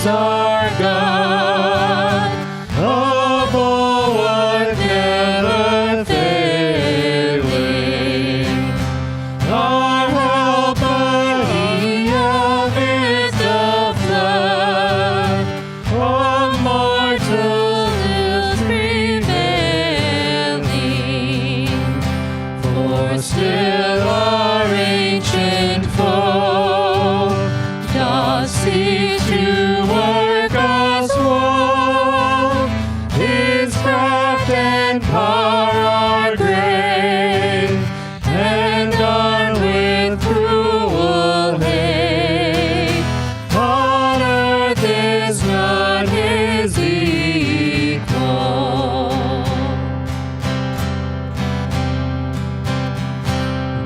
is our God, a bulwark never failing. Our helper, He amidst the flood, o'er mortal ills prevailing. For still our ancient foe doth seek to work us woe. His craft and power are great, and armed with cruel hate. On earth is not his equal.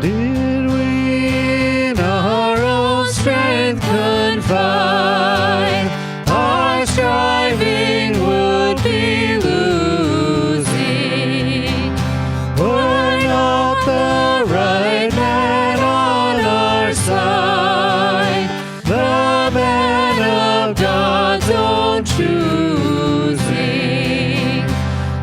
Did we in our own strength confide, our striving would be losing. Were not the right man on our side, the man of God's own choosing.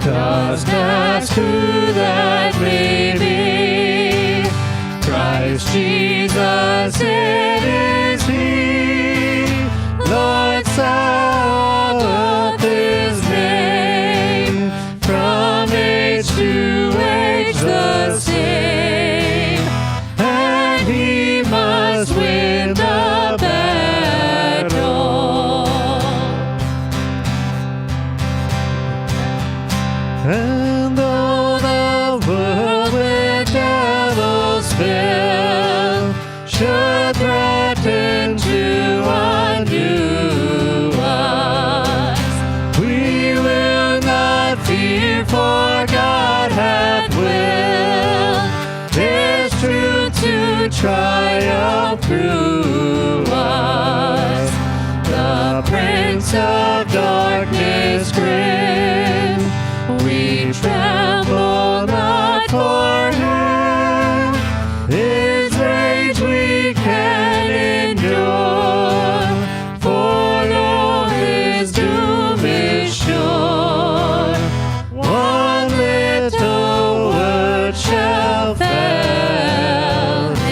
Dost ask who that may be? Christ Jesus, it is He. Lord Sabaoth His name, from age to age the same, and He must win the battle. And though the world with devils fill should threaten to undo us, we will not fear, for God hath willed His truth to triumph through us. The Prince of Darkness grim, we tremble not for him. His rage we can endure, for though his doom is sure, one little word shall fell him.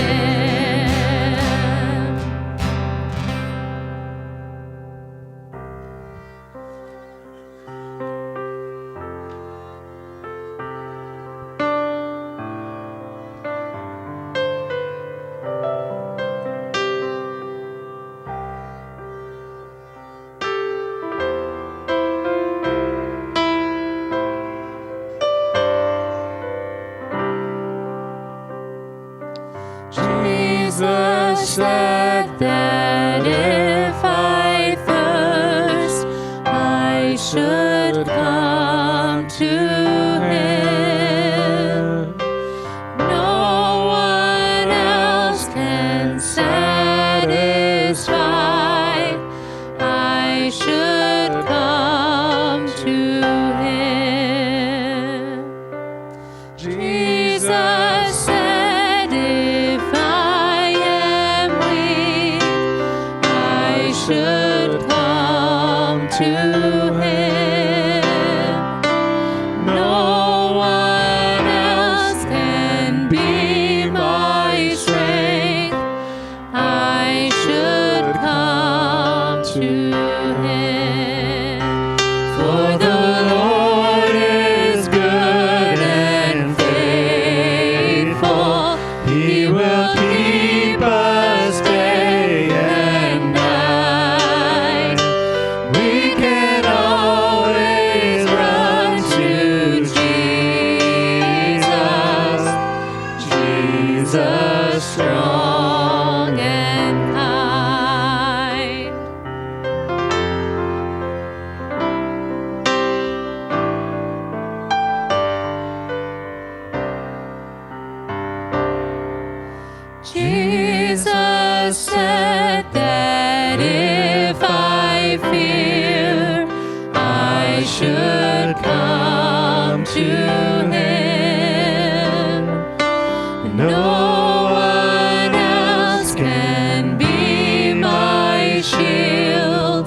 Jesus said that if I thirst, I should come to Him. No one else can satisfy. I should come to Him. Jesus said, if I am weak, I should come to Him. No one else can be my strength. I should come to Him. For the Lord is good and faithful. He will keep us day and night. We can always run to Jesus, Jesus strong and kind. Jesus said that if I fear, I should come to Him. No one else can be my shield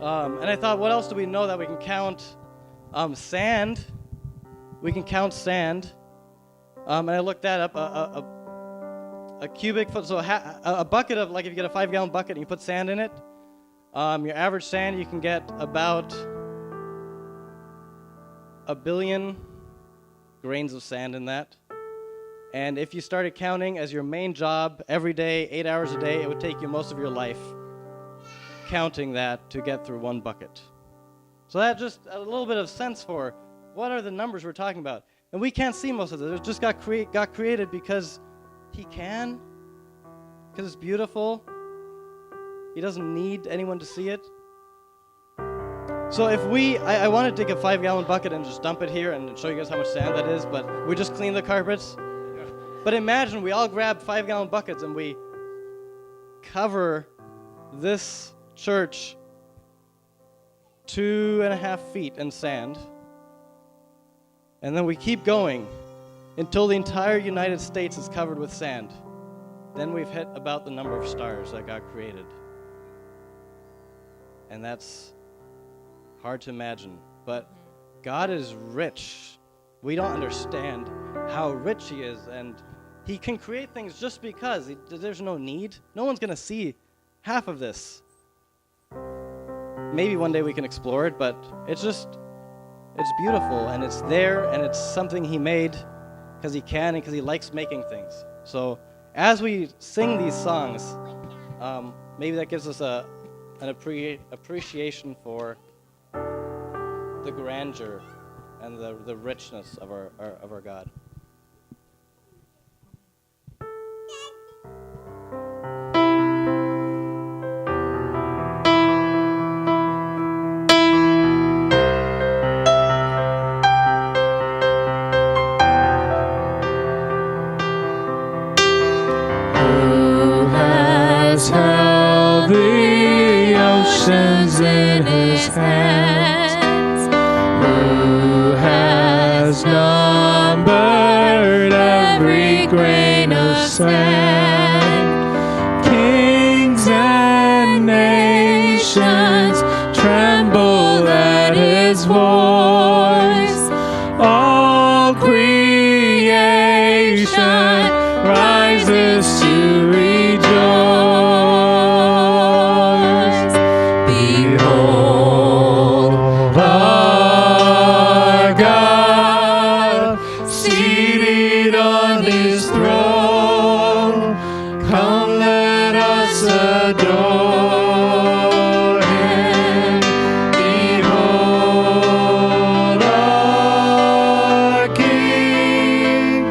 And I thought, what else do we know that we can count? Sand. We can count sand. And I looked that up. A cubic foot, so a bucket of, like if you get a 5-gallon bucket and you put sand in it, your average sand, you can get about 1 billion grains of sand in that. And if you started counting as your main job every day, 8 hours a day, it would take you most of your life counting that to get through one bucket. So that just a little bit of sense for what are the numbers we're talking about. And we can't see most of it. It just got created because he can, because it's beautiful. He doesn't need anyone to see it. So if I want to take a 5-gallon bucket and just dump it here and show you guys how much sand that is, but we just clean the carpets. But imagine we all grab 5-gallon buckets and we cover this church 2.5 feet in sand. And then we keep going until the entire United States is covered with sand. Then we've hit about the number of stars that God created. And that's hard to imagine. But God is rich. We don't understand how rich he is. And he can create things just because. There's no need. No one's going to see half of this. Maybe one day we can explore it, but it's beautiful, and it's there, and it's something he made because he can and because he likes making things. So as we sing these songs, maybe that gives us an appreciation for the grandeur and the richness of our God. Held the oceans in his hands, who has numbered every grain of sand. Kings and nations tremble at his voice. All creation rises to rejoice. Behold, our God, seated on his throne. Come, let us adore him. Behold, our King,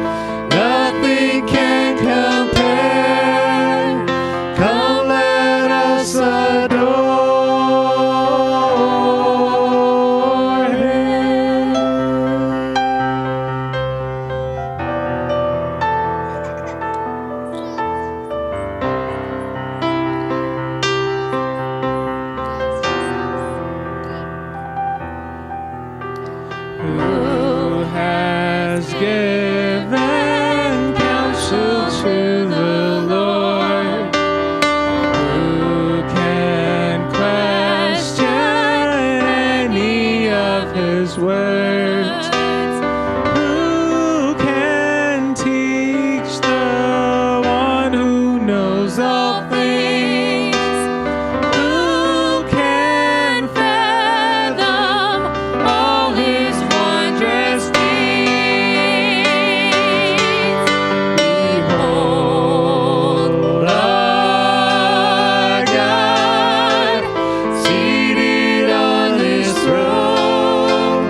nothing can compare. Come, let us adore him. Who has given counsel to the Lord? Who can question any of his words? Who can teach the one who knows all things? Who can fathom all his wondrous deeds? Behold, our God, seated on his throne.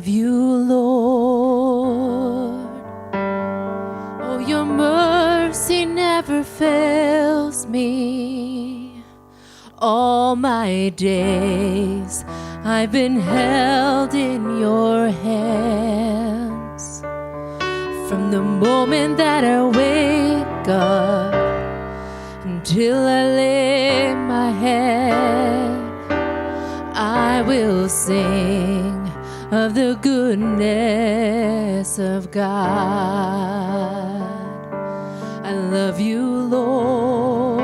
love you, Lord. Oh, your mercy never fails me. All my days I've been held in your hands. From the moment that I wake up until I lay my head, I will sing of the goodness of God. I love you, Lord.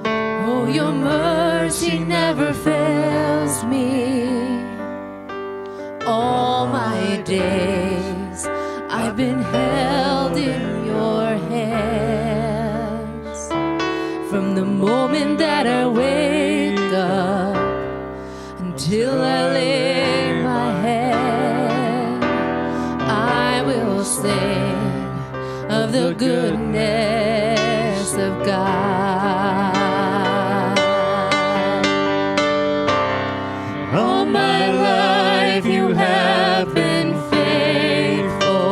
Oh, your mercy never fails me. All my days I've been held in your hands. From the moment that I wake up until I lay my head, I will sing of the goodness of God. All my life you have been faithful.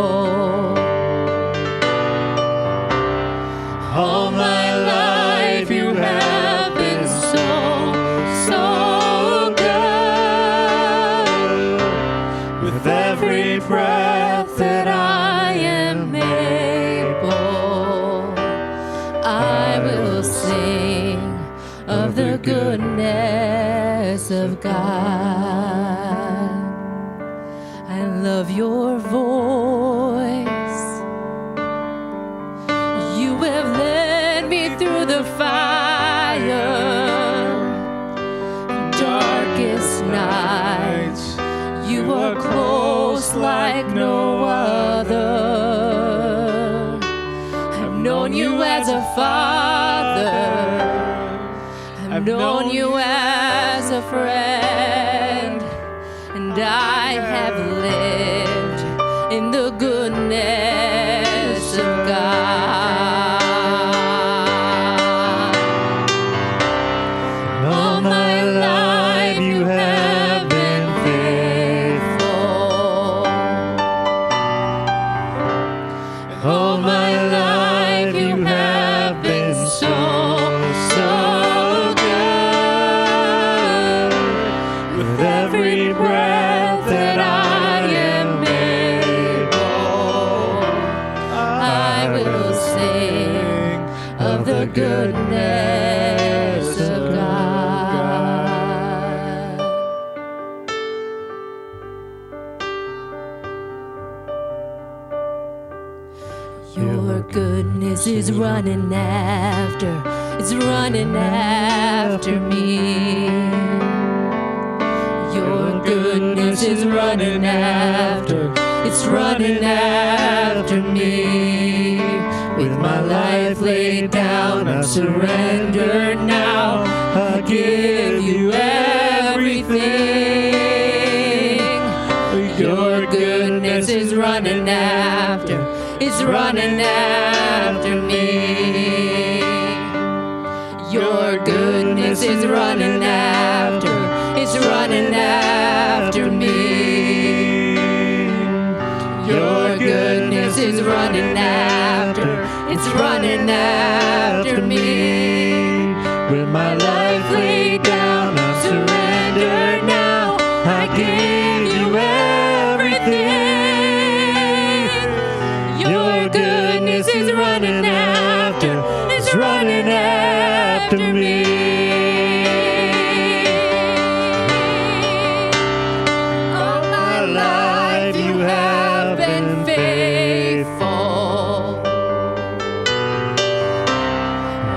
All my life you have been so, so good. With every breath that I am able, I will sing of the goodness of God. I love your voice. You have led me through the fire, darkest nights. You are close like no other. I've known you as a father. I've known you as a friend, and I have lived in the goodness of God. All my life you have been faithful. All my life you have been so, so good. With every breath that I am able, I will sing of the goodness of God. Your goodness is running after, it's running after me. Your goodness is running after, it's running after me. With my life laid down, I surrender now. I give you everything. Your goodness is running after, it's running after me. Your goodness is running after, it's running after me. Your goodness is running after, it's running after me. With my life laid down, I surrender now. I give you everything. Your goodness is running after, it's running after me. All my life you have been faithful.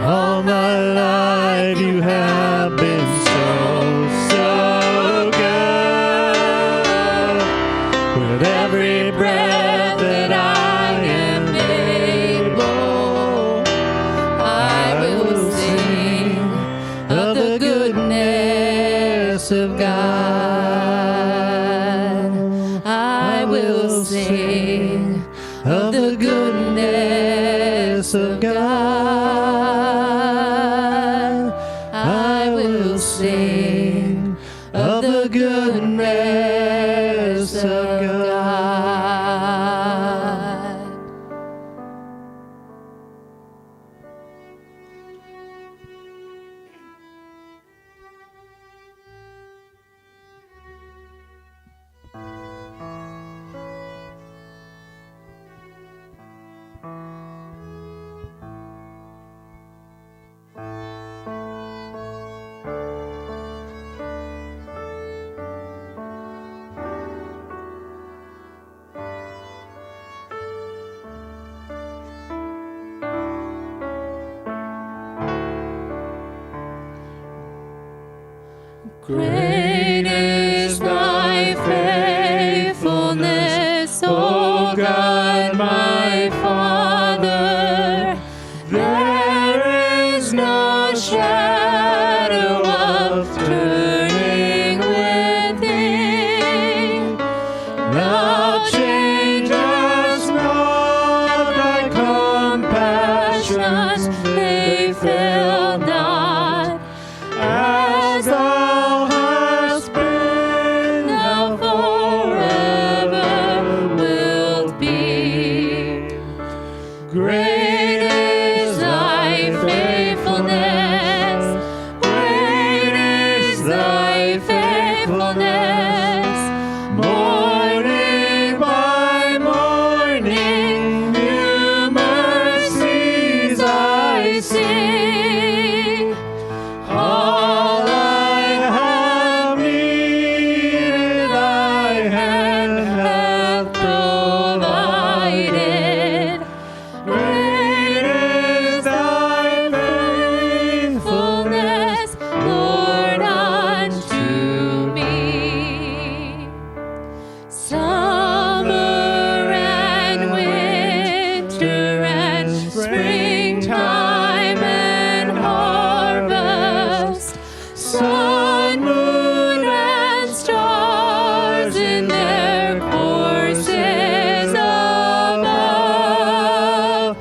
All my life you have been so, so good. With every breath that I am able, I will sing of the goodness of God. I will sing of the goodness of God. I will sing of the goodness of God. Great is thy faithfulness, O God, my Father. There is no shadow of turning with thee. Thou changest not, thy compassions, they fail not. As thou hast been, thou forever wilt be. Great is thy faithfulness, great is thy faithfulness. Morning by morning, new mercies I see. All I have needed, thy hand hath provided. Great is thy faithfulness, Lord, unto me. Summer and winter and springtime and harvest, sun, moon, and stars in their courses above,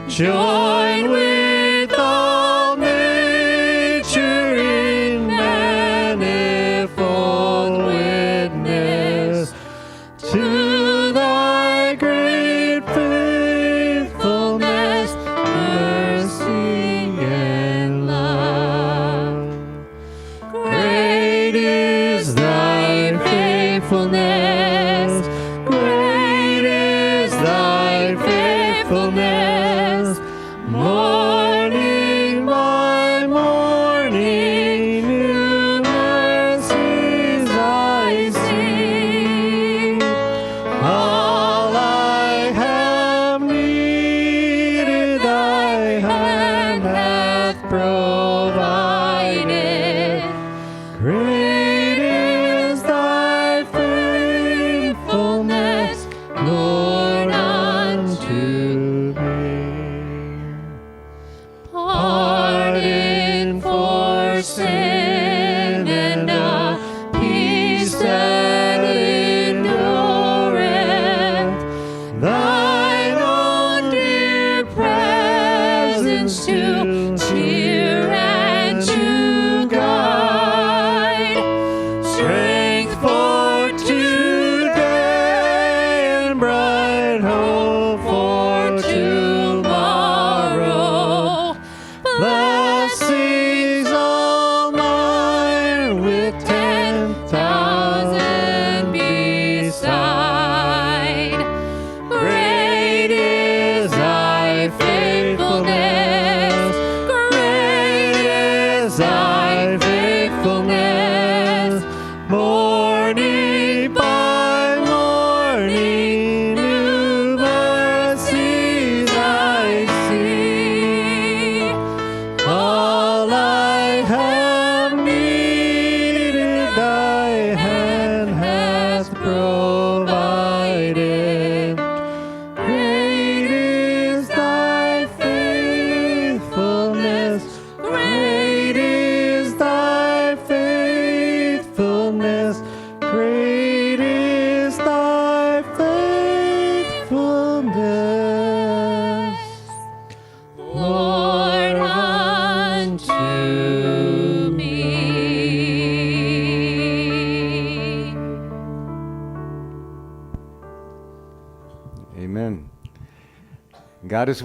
join with all nature in manifold witness to thy great faithfulness, mercy, and love. Great is thy faithfulness, great is thy faithfulness. Morning by morning, new mercies I see. All I have needed, thy hand hath provided. Great is thy faithfulness, Lord, unto me. Pardon for sin and a peace that endureth, thine own dear presence to cheer and to guide, strength for today and bright hope for tomorrow. Blessings all mine with 10,000 beside. Great is thy faithfulness, great is thy faithfulness. Morning by morning, new mercies I see. All I have needed, thy hand hath provided. Great is thy faithfulness, great is thy faithfulness, great is thy faithfulness, Lord, unto me. God is